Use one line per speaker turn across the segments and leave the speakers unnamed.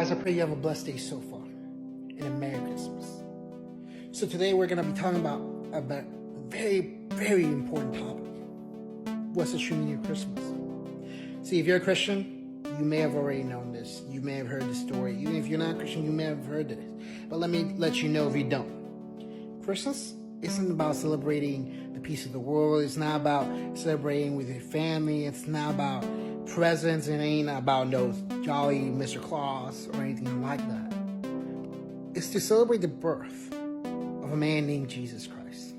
guys, I pray you have a blessed day so far, and a Merry Christmas. So today we're going to be talking about a very, very important topic. What's the true meaning of Christmas? See, if you're a Christian, you may have already known this. You may have heard the story. Even if you're not a Christian, you may have heard this. But let me let you know if you don't. Christmas isn't about celebrating the peace of the world. It's not about celebrating with your family. It's not about presents. It ain't about those jolly Mr. Claus or anything like that. It's to celebrate the birth of a man named Jesus Christ.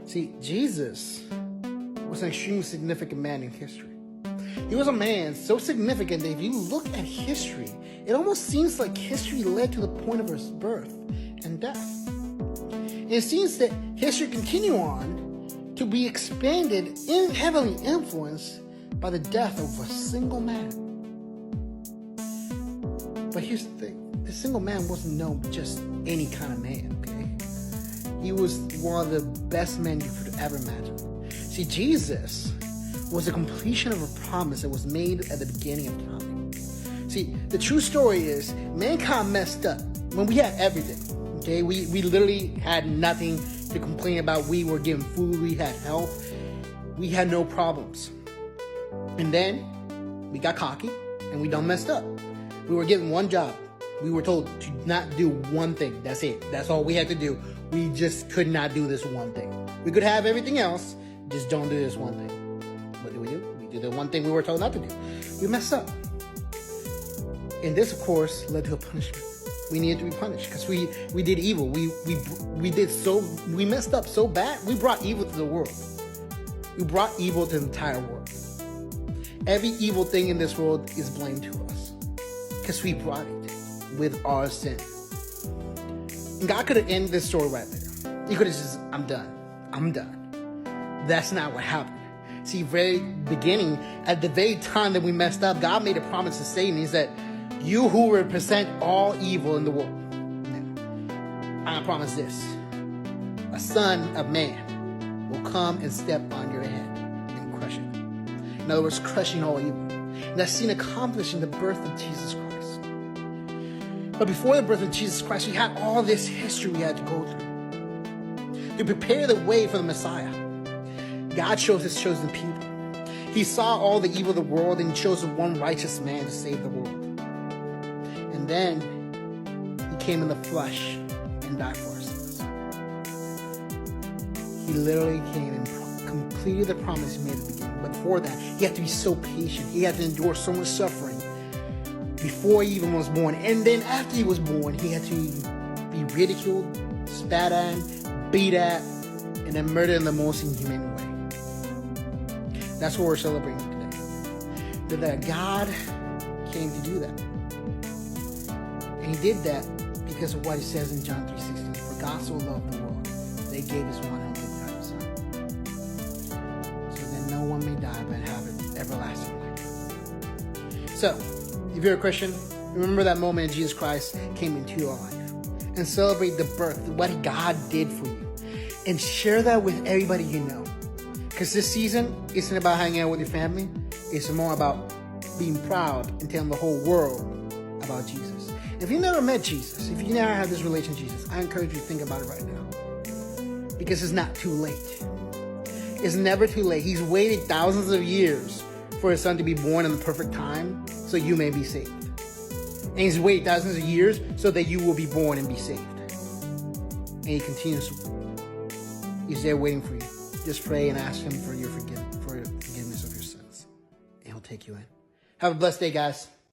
See, Jesus was an extremely significant man in history. He was a man so significant that if you look at history, it almost seems like history led to the point of his birth and death. And it seems that history continued on to be expanded and heavily influenced by the death of a single man. But here's the thing. This single man wasn't known just any kind of man, okay? He was one of the best men you could ever imagine. See, Jesus was the completion of a promise that was made at the beginning of time. See, the true story is mankind messed up when we had everything. Okay, we literally had nothing to complain about. We were given food, we had health, we had no problems. And then we got cocky and we done messed up. We were given one job. We were told to not do one thing. That's it. That's all we had to do. We just could not do this one thing. We could have everything else, just don't do this one thing. What do? We do the one thing we were told not to do. We messed up. And this, of course, led to a punishment. We needed to be punished because we did evil. We messed up so bad. We brought evil to the world. We brought evil to the entire world. Every evil thing in this world is blamed to us because we brought it with our sin. And God could have ended this story right there. He could have just, I'm done. That's not what happened. See, very beginning, at the very time that we messed up, God made a promise to Satan. He said, you who represent all evil in the world. Now, I promise this. A son of man will come and step on your head and crush it. In other words, crushing all evil. And that's seen accomplished in the birth of Jesus Christ. But before the birth of Jesus Christ, we had all this history we had to go through to prepare the way for the Messiah. God chose his chosen people. He saw all the evil of the world and chose one righteous man to save the world. And then he came in the flesh and died for our sins. He literally came and completed the promise he made at the beginning. But before that, he had to be so patient. He had to endure so much suffering before he even was born. And then after he was born, he had to be ridiculed, spat at, beat at, and then murdered in the most inhumane way. That's what we're celebrating today. That God came to do that. And he did that because of what he says in John 3:16. For God so loved the world, they gave his one and only begotten Son. So that no one may die but have an everlasting life. So, if you're a Christian, remember that moment Jesus Christ came into your life. And celebrate the birth, what God did for you. And share that with everybody you know. Because this season isn't about hanging out with your family. It's more about being proud and telling the whole world about Jesus. If you never met Jesus, if you never had this relationship with Jesus, I encourage you to think about it right now. Because it's not too late. It's never too late. He's waited thousands of years for his son to be born in the perfect time so you may be saved. And he's waited thousands of years so that you will be born and be saved. And he continues to. He's there waiting for you. Just pray and ask him for forgiveness of your sins. And he'll take you in. Have a blessed day, guys.